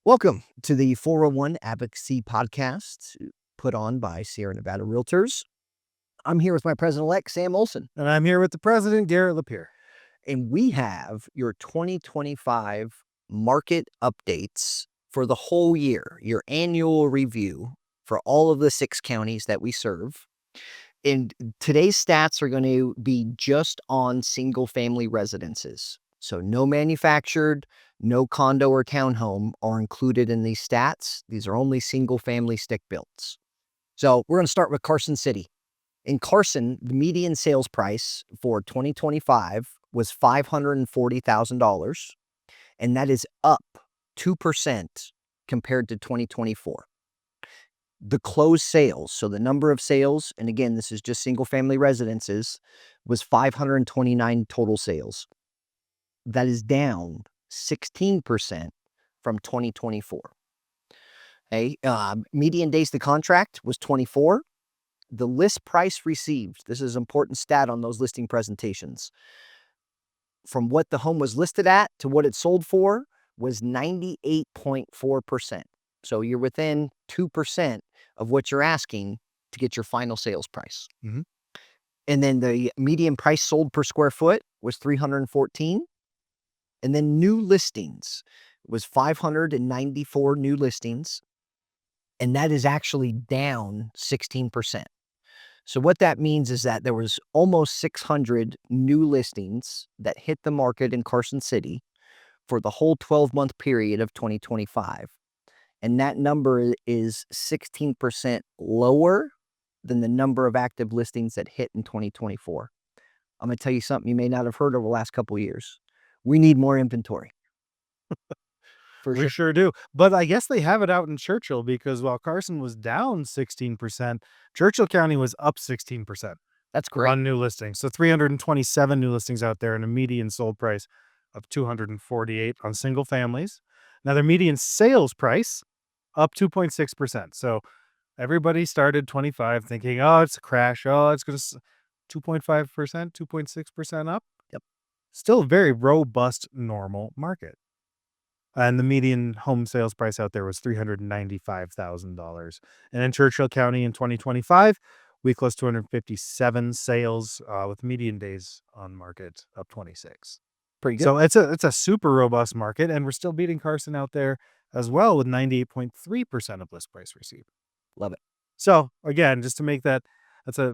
Welcome to the 401 Advocacy Podcast put on by Sierra Nevada Realtors. I'm here with my president-elect, Sam Olson. And I'm here with the president, Garrett Lepire. And we have your 2025 market updates for the whole year, your annual review for all of the 6 counties that we serve. And today's stats are going to be just on single-family residences. So no manufactured, no condo or townhome are included in these stats. These are only single-family stick-builts. So we're going to start with Carson City. In Carson, the median sales price for 2025 was $540,000, and that is up 2% compared to 2024. The closed sales, so the number of sales, and again, this is just single-family residences, was 529 total sales. That is down 16% from 2024. Okay, median days to contract was 24. The list price received, this is an important stat on those listing presentations, from what the home was listed at to what it sold for was 98.4%. So you're within 2% of what you're asking to get your final sales price. Mm-hmm. And then the median price sold per square foot was $314. And then new listings was 594 new listings. And that is actually down 16%. So what that means is that there was almost 600 new listings that hit the market in Carson City for the whole 12-month period of 2025. And that number is 16% lower than the number of active listings that hit in 2024. I'm going to tell you something you may not have heard over the last couple of years. We need more inventory. We sure do. But I guess they have it out in Churchill because while Carson was down 16%, Churchill County was up 16%. That's great. On new listings. So 327 new listings out there and a median sold price of $248 on single families. Now their median sales price up 2.6%. So everybody started 25 thinking, oh, it's a crash. Oh, it's going to 2.5%, 2.6% up. Yep. Still a very robust, normal market. And the median home sales price out there was $395,000. And in Churchill County in 2025, we closed 257 sales with median days on market up 26. Pretty good. So it's a super robust market, and we're still beating Carson out there as well with 98.3% of list price received. Love it. So again, just to make that,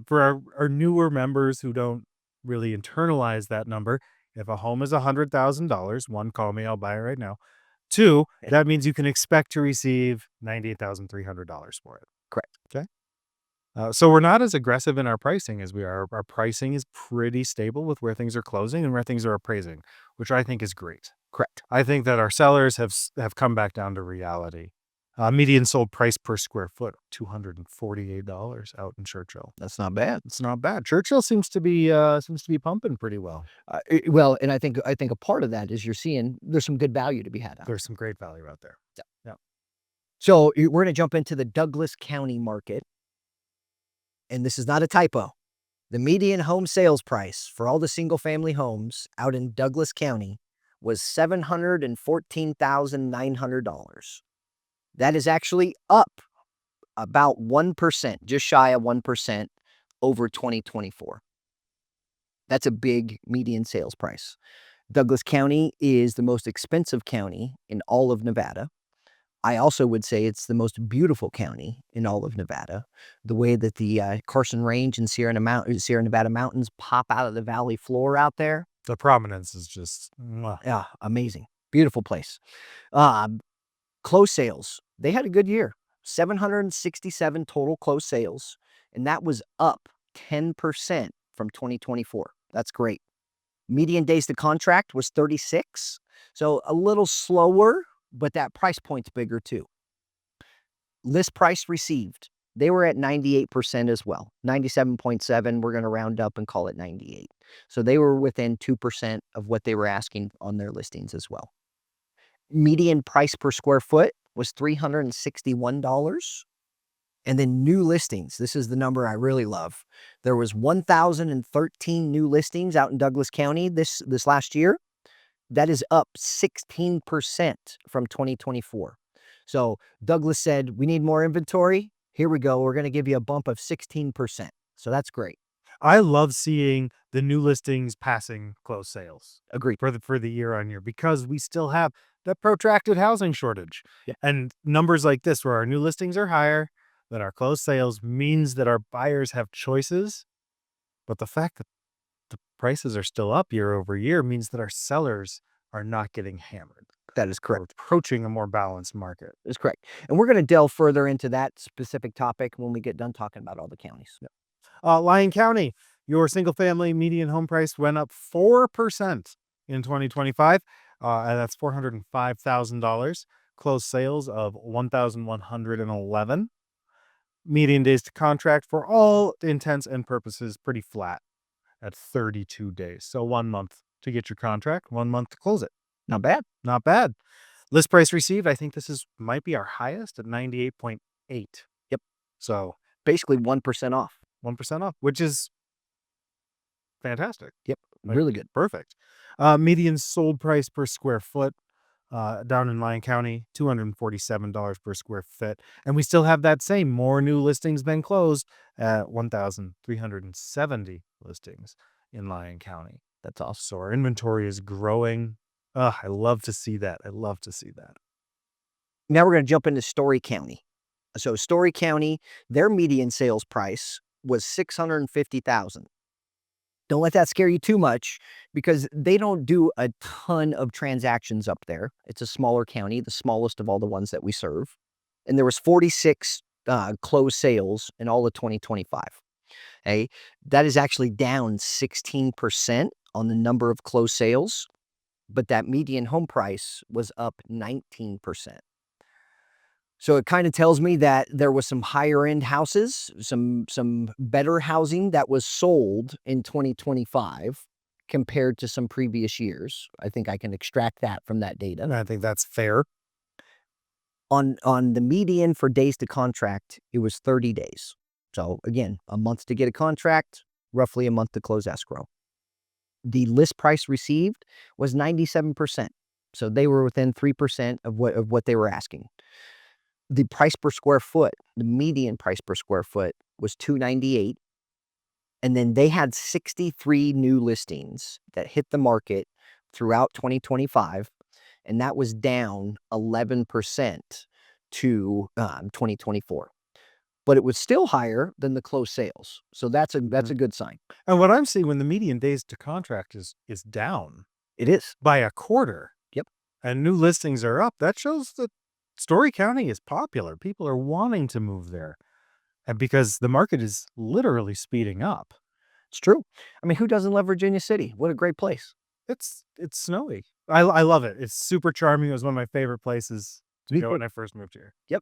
for our newer members who don't really internalize that number. If a home is $100,000, one, call me, I'll buy it right now. Two, that means you can expect to receive $98,300 for it. Correct. Okay. So we're not as aggressive in our pricing as we are. Our pricing is pretty stable with where things are closing and where things are appraising, which I think is great. Correct. I think that our sellers have come back down to reality. Median sold price per square foot, $248 out in Churchill. That's not bad. It's not bad. Churchill seems to be pumping pretty well. Well, and I think a part of that is you're seeing there's some good value to be had out. There's some great value out there. Yeah. So we're going to jump into the Douglas County market. And this is not a typo. The median home sales price for all the single-family homes out in Douglas County was $714,900. That is actually up about 1%, just shy of 1% over 2024. That's a big median sales price. Douglas County is the most expensive county in all of Nevada. I also would say it's the most beautiful county in all of Nevada. The way that the Carson Range and Sierra Nevada mountains pop out of the valley floor out there. The prominence is just yeah, amazing. Beautiful place. Closed sales. They had a good year. 767 total closed sales, and that was up 10% from 2024. That's great. Median days to contract was 36, so a little slower, but that price point's bigger too. List price received. They were at 98% as well. 97.7, we're going to round up and call it 98. So they were within 2% of what they were asking on their listings as well. Median price per square foot was $361. And then new listings. This is the number I really love. There was 1,013 new listings out in Douglas County this last year. That is up 16% from 2024. So Douglas said, we need more inventory. Here we go. We're going to give you a bump of 16%. So that's great. I love seeing the new listings passing closed sales Agreed. for the year on year, because we still have that protracted housing shortage. Yeah. And numbers like this, where our new listings are higher than our closed sales, means that our buyers have choices. But the fact that the prices are still up year over year means that our sellers are not getting hammered. That is We're correct. approaching a more balanced market. That's correct. And we're going to delve further into that specific topic when we get done talking about all the counties. Lyon County, your single family median home price went up 4% in 2025. And that's $405,000. Closed sales of 1,111. Median days to contract, for all intents and purposes, pretty flat at 32 days. So 1 month to get your contract, 1 month to close it. Not bad. Not bad. List price received, I think this might be our highest at 98.8. Yep. So Basically 1% off. 1% off, which is fantastic. Yep. Like, Really good. perfect. Median sold price per square foot down in Lyon County, $247 per square foot. And we still have that same more new listings than closed at 1,370 listings in Lyon County. That's awesome. So our inventory is growing. I love to see that. I love to see that. Now we're going to jump into Story County. So Story County, their median sales price was $650,000. Don't let that scare you too much, because they don't do a ton of transactions up there. It's a smaller county, the smallest of all the ones that we serve. And there was 46 closed sales in all of 2025. Okay? That is actually down 16% on the number of closed sales, but that median home price was up 19%. So it kind of tells me that there was some higher end houses, some better housing that was sold in 2025 compared to some previous years. I think I can extract that from that data. And I think that's fair. On the median for days to contract, it was 30 days. So again, a month to get a contract, roughly a month to close escrow. The list price received was 97%. So they were within 3% of what they were asking. The price per square foot, the median price per square foot was $298. And then they had 63 new listings that hit the market throughout 2025. And that was down 11% to 2024. But it was still higher than the closed sales. So that's a good sign. And what I'm seeing, when the median days to contract is down It is. by a quarter. Yep. And new listings are up, that shows that Story County is popular. People are wanting to move there. And because the market is literally speeding up. It's true. I mean, who doesn't love Virginia City? What a great place. It's snowy. I love it. It's super charming. It was one of my favorite places to go when I first moved here. Yep.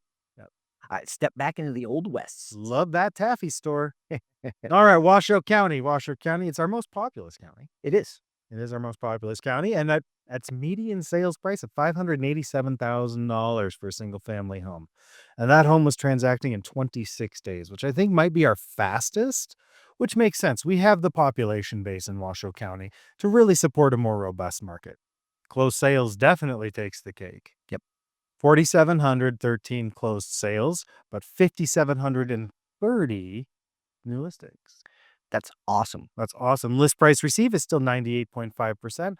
I stepped back into the Old West. Love that taffy store. All right, Washoe County. Washoe County, it's our most populous county. It is. It is our most populous county, and that's median sales price of $587,000 for a single family home. And that home was transacting in 26 days, which I think might be our fastest, which makes sense. We have the population base in Washoe County to really support a more robust market. Closed sales definitely takes the cake. Yep. 4,713 closed sales, but 5,730 new listings. That's awesome. That's awesome. List price received is still 98.5%.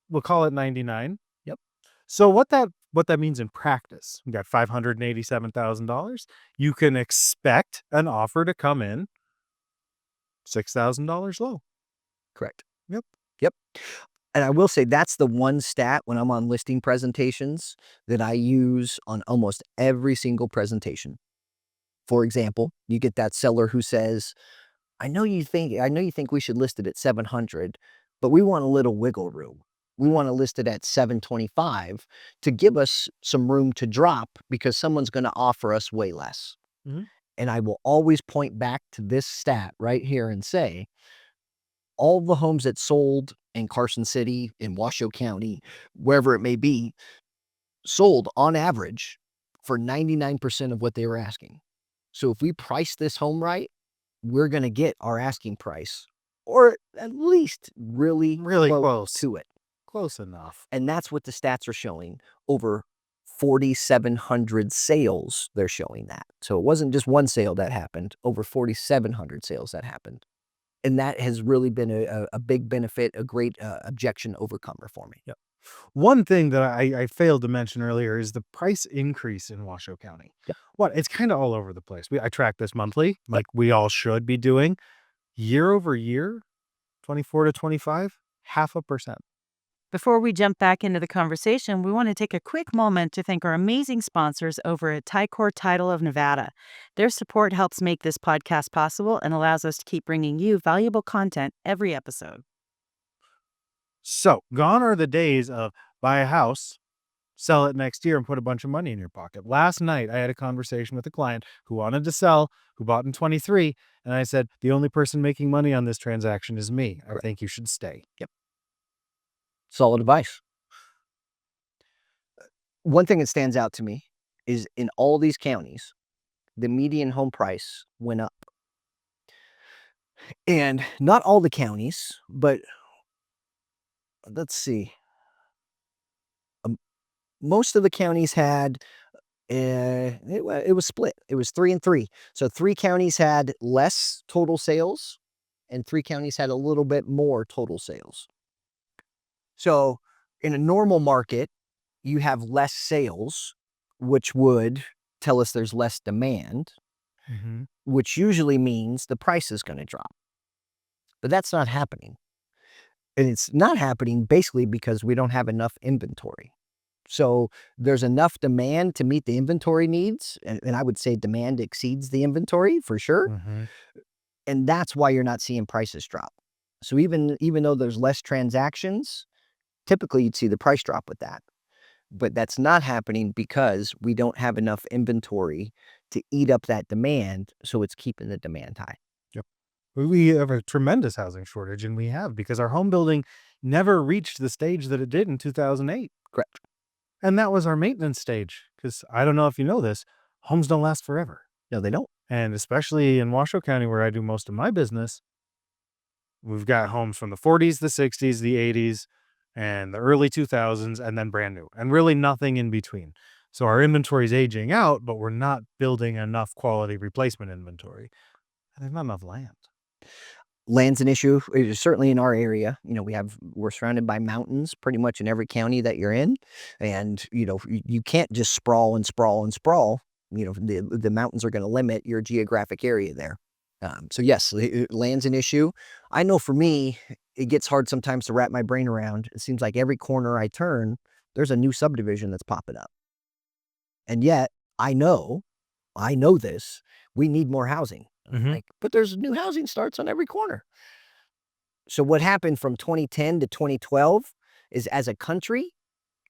We'll call it 99. Yep. So what that means in practice, we got $587,000. You can expect an offer to come in $6,000 low. Correct. Yep. And I will say that's the one stat when I'm on listing presentations that I use on almost every single presentation. For example, you get that seller who says, I know you think we should list it at 700, but we want a little wiggle room. We want to list it at 725 to give us some room to drop because someone's going to offer us way less. Mhm. And I will always point back to this stat right here and say, all the homes that sold in Carson City, in Washoe County, wherever it may be, sold on average for 99% of what they were asking. So if we price this home right, we're going to get our asking price, or at least really Really close to it. Close enough. And that's what the stats are showing. Over 4,700 sales, they're showing that. So it wasn't just one sale that happened, over 4,700 sales that happened. And that has really been a big benefit, a great objection overcomer for me. Yep. One thing that I failed to mention earlier is the price increase in Washoe County. Yep. What it's kind of all over the place. I track this monthly, Yep. like we all should be doing. Year over year, 24 to 25, 0.5%. Before we jump back into the conversation, we want to take a quick moment to thank our amazing sponsors over at Ticor Title of Nevada. Their support helps make this podcast possible and allows us to keep bringing you valuable content every episode. So gone are the days of buy a house, sell it next year, and put a bunch of money in your pocket. Last night, I had a conversation with a client who wanted to sell, who bought in 23, and I said, the only person making money on this transaction is me. I think you should stay. Yep. Solid advice. One thing that stands out to me is in all these counties, the median home price went up. And not all the counties, but let's see. Most of the counties had, it was split. It was 3 and 3. So 3 counties had less total sales and 3 counties had a little bit more total sales. So in a normal market, you have less sales, which would tell us there's less demand, which usually means the price is going to drop. But that's not happening. And it's not happening basically because we don't have enough inventory. So there's enough demand to meet the inventory needs. And I would say demand exceeds the inventory for sure. And that's why you're not seeing prices drop. So even though there's less transactions, typically you'd see the price drop with that. But that's not happening because we don't have enough inventory to eat up that demand. So it's keeping the demand high. Yep. We have a tremendous housing shortage, and we have because our home building never reached the stage that it did in 2008. Correct. And that was our maintenance stage. Because I don't know if you know this, homes don't last forever. No, they don't. And especially in Washoe County, where I do most of my business, we've got homes from the 40s, the 60s, the 80s, and the early 2000s, and then brand new, and really nothing in between. So our inventory is aging out, but we're not building enough quality replacement inventory. And there's not enough land. Land's an issue, certainly in our area. We're surrounded by mountains pretty much in every county that you're in. And, you can't just sprawl and sprawl and sprawl. The mountains are going to limit your geographic area there. So yes, land's an issue. I know for me, it gets hard sometimes to wrap my brain around. It seems like every corner I turn, there's a new subdivision that's popping up. And yet I know this, we need more housing. But there's new housing starts on every corner. So what happened from 2010 to 2012 is as a country,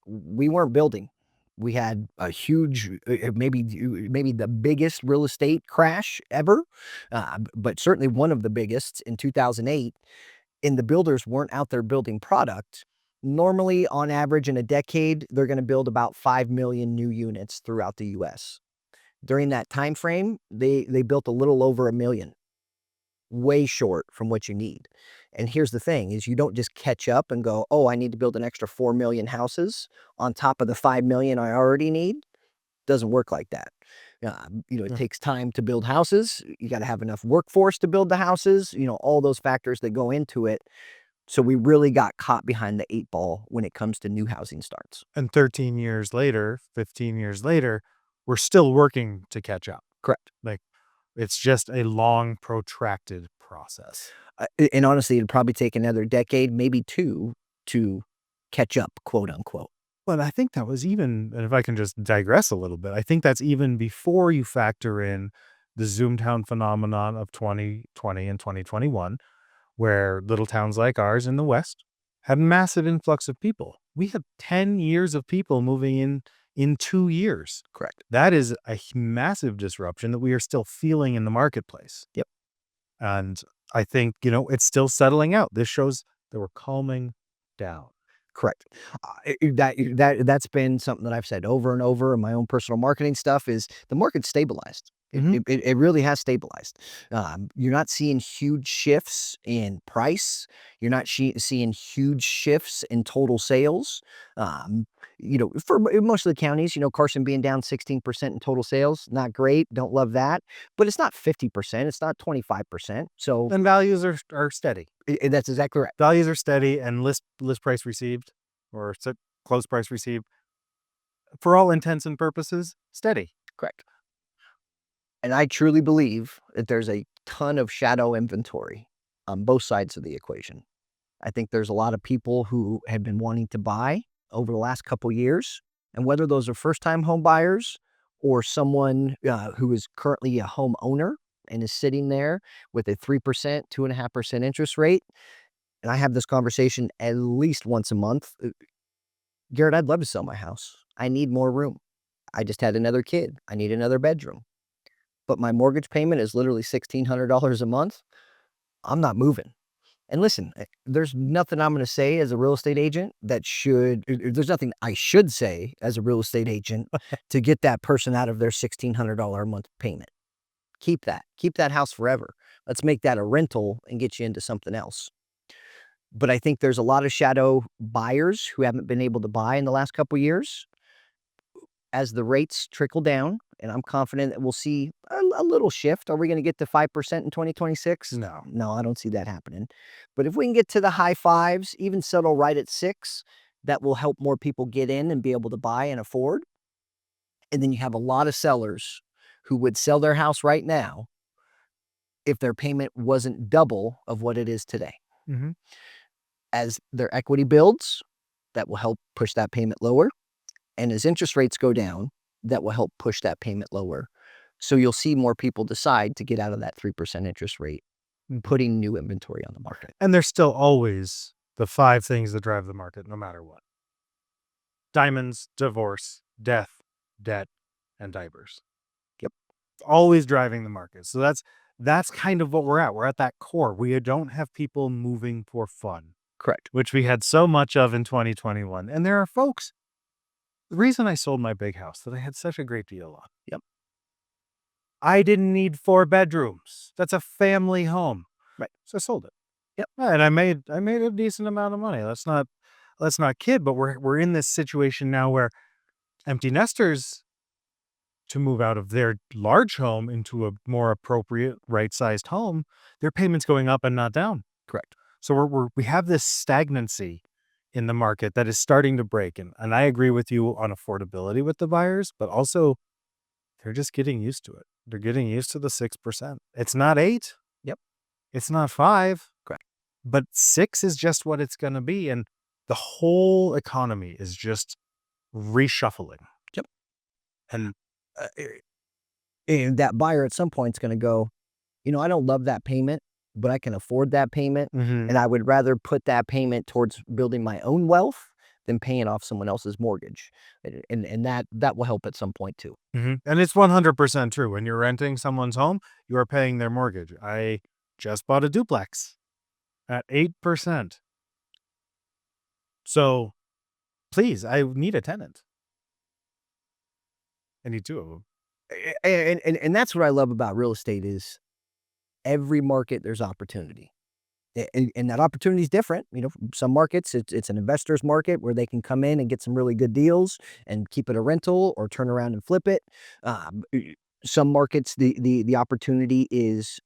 we weren't building. We had a huge, maybe the biggest real estate crash ever, but certainly one of the biggest in 2008. And the builders weren't out there building product. Normally, on average, in a decade, they're going to build about 5 million new units throughout the U.S. During that time frame, they built a little over 1 million, way short from what you need. And here's the thing is you don't just catch up and go, oh, I need to build an extra 4 million houses on top of the 5 million I already need. Doesn't work like that. It takes time to build houses. You got to have enough workforce to build the houses, all those factors that go into it. So we really got caught behind the 8 ball when it comes to new housing starts. And 13 years later, 15 years later, we're still working to catch up. Correct. Like it's just a long, protracted process. And honestly, it'd probably take another decade, maybe 2, to catch up, quote unquote. But I think that was even, and if I can just digress a little bit, I think that's even before you factor in the Zoomtown phenomenon of 2020 and 2021, where little towns like ours in the West had a massive influx of people. We had 10 years of people moving in 2 years. Correct. That is a massive disruption that we are still feeling in the marketplace. Yep. And I think, it's still settling out. This shows that we're calming down. Correct. That's been something that I've said over and over in my own personal marketing stuff is the market's stabilized. It really has stabilized. You're not seeing huge shifts in price. You're not seeing huge shifts in total sales. For most of the counties, Carson being down 16% in total sales, not great. Don't love that. But it's not 50%. It's not 25%. So And values are steady. that's exactly right. Values are steady, and list price received or close price received, for all intents and purposes, steady. Correct. And I truly believe that there's a ton of shadow inventory on both sides of the equation. I think there's a lot of people who have been wanting to buy over the last couple years, and whether those are first-time home buyers or someone who is currently a homeowner and is sitting there with a 3%, 2.5% interest rate, and I have this conversation at least once a month. Garrett, I'd love to sell my house. I need more room. I just had another kid. I need another bedroom. But my mortgage payment is literally $1,600 a month. I'm not moving. And listen, there's nothing I'm going to say as a real estate agent there's nothing I should say as a real estate agent to get that person out of their $1,600 a month payment. Keep that house forever. Let's make that a rental and get you into something else. But I think there's a lot of shadow buyers who haven't been able to buy in the last couple of years. As the rates trickle down, and I'm confident that we'll see a little shift. Are we going to get to 5% in 2026? No. No, I don't see that happening. But if we can get to the high fives, even settle right at 6, that will help more people get in and be able to buy and afford. And then you have a lot of sellers who would sell their house right now if their payment wasn't double of what it is today. Mm-hmm. As their equity builds, that will help push that payment lower. And as interest rates go down, that will help push that payment lower. So you'll see more people decide to get out of that 3% interest rate, putting new inventory on the market. And there's still always the 5 things that drive the market, no matter what: diamonds, divorce, death, debt, and diapers. Yep. Always driving the market. So that's kind of what we're at. We're at that core. We don't have people moving for fun. Correct. Which we had so much of in 2021. And there are folks. The reason I sold my big house that I had such a great deal on. Yep. I didn't need 4 bedrooms. That's a family home. Right. So I sold it. Yep. And I made a decent amount of money. Let's not kid, but we're in this situation now where empty nesters, to move out of their large home into a more appropriate right-sized home, their payment's going up and not down. Correct. So we have this stagnancy in the market that is starting to break. And I agree with you on affordability with the buyers, but also they're just getting used to it. They're getting used to the 6%. It's not 8. Yep. It's not 5. Correct. But 6 is just what it's going to be. And the whole economy is just reshuffling. Yep. And that buyer at some point is going to go, I don't love that payment, but I can afford that payment. mm-hmm. And I would rather put that payment towards building my own wealth than paying off someone else's mortgage. And that will help at some point too. Mm-hmm. And it's 100% true. When you're renting someone's home, you are paying their mortgage. I just bought a duplex at 8%. So please, I need a tenant. I need 2 of them. And that's what I love about real estate is every market there's opportunity. And that opportunity is different. Some markets, it's an investor's market where they can come in and get some really good deals and keep it a rental or turn around and flip it. Some markets, the opportunity is,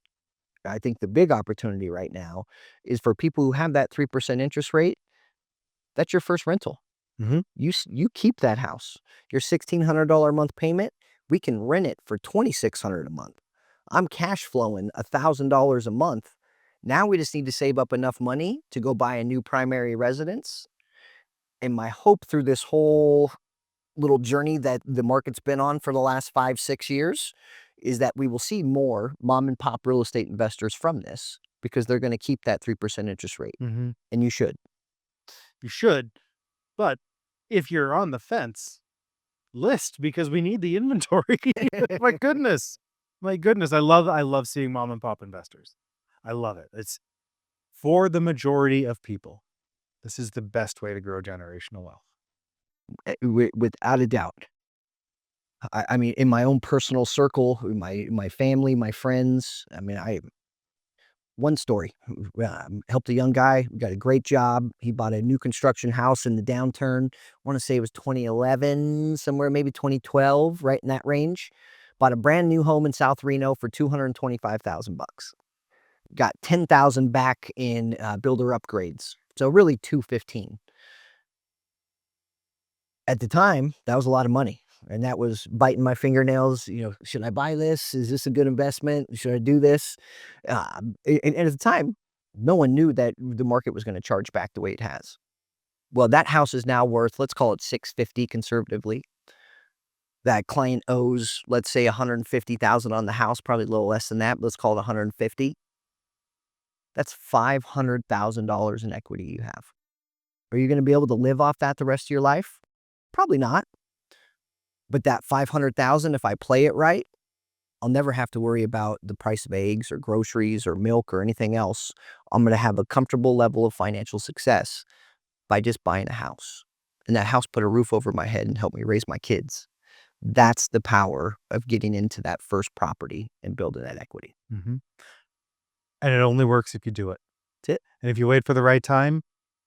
I think the big opportunity right now is for people who have that 3% interest rate. That's your first rental. Mm-hmm. You keep that house. Your $1,600 a month payment, we can rent it for $2,600 a month. I'm cash flowing $1,000 a month. Now we just need to save up enough money to go buy a new primary residence. And my hope through this whole little journey that the market's been on for the last 5-6 years is that we will see more mom and pop real estate investors from this because they're going to keep that 3% interest rate. Mm-hmm. And you should. You should. But if you're on the fence, list, because we need the inventory. My goodness. I love seeing mom and pop investors. I love it. It's for the majority of people. This is the best way to grow generational wealth. Without a doubt. I mean, in my own personal circle, my family, my friends, I mean, One story. Helped a young guy, got a great job. He bought a new construction house in the downturn. I want to say it was 2011, somewhere maybe 2012, right in that range. Bought a brand new home in South Reno for $225,000. Got 10,000 back in builder upgrades. So really 215. At the time, that was a lot of money. And that was biting my fingernails. Should I buy this? Is this a good investment? Should I do this? And at the time, no one knew that the market was going to charge back the way it has. Well, that house is now worth, let's call it 650 conservatively. That client owes, let's say, 150,000 on the house, probably a little less than that. But let's call it 150. That's $500,000 in equity you have. Are you going to be able to live off that the rest of your life? Probably not. But that $500,000, if I play it right, I'll never have to worry about the price of eggs or groceries or milk or anything else. I'm going to have a comfortable level of financial success by just buying a house. And that house put a roof over my head and helped me raise my kids. That's the power of getting into that first property and building that equity. Mm-hmm. And it only works if you do it. That's it. And if you wait for the right time,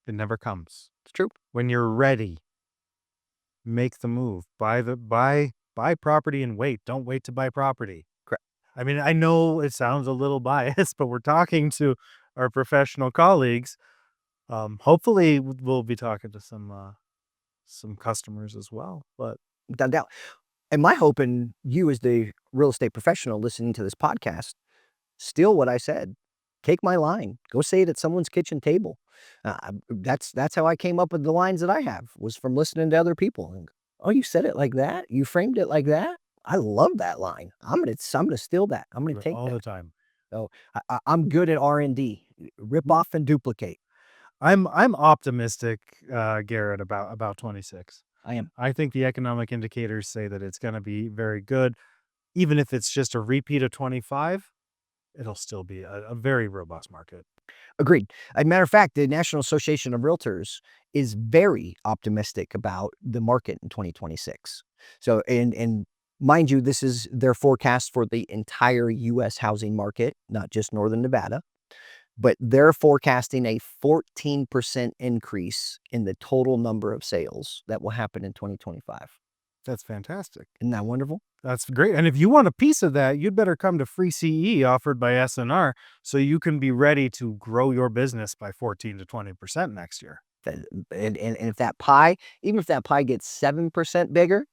it never comes. It's true. When you're ready, make the move. Buy property and wait. Don't wait to buy property. Correct. I mean, I know it sounds a little biased, but we're talking to our professional colleagues. Hopefully we'll be talking to some customers as well. But Without doubt. And my hope in you as the real estate professional listening to this podcast, steal what I said. Take my line. Go say it at someone's kitchen table. That's how I came up with the lines that I have, was from listening to other people. And, oh, you said it like that? You framed it like that? I love that line. I'm gonna steal that. I'm gonna take all that. the time. So I'm good at R&D. Rip off and duplicate. I'm optimistic, Garrett, about 26. I am. I think the economic indicators say that it's going to be very good. Even if it's just a repeat of 25, it'll still be a very robust market. Agreed. As a matter of fact, the National Association of Realtors is very optimistic about the market in 2026. So, and mind you, this is their forecast for the entire U.S. housing market, not just Northern Nevada. But they're forecasting a 14% increase in the total number of sales that will happen in 2025. That's fantastic. Isn't that wonderful? That's great. And if you want a piece of that, you'd better come to free CE offered by SNR so you can be ready to grow your business by 14 to 20% next year. And if that pie, even if that pie gets 7% bigger,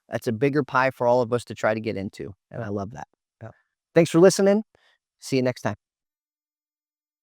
that's a bigger pie for all of us to try to get into. And I love that. Yeah. Thanks for listening. See you next time.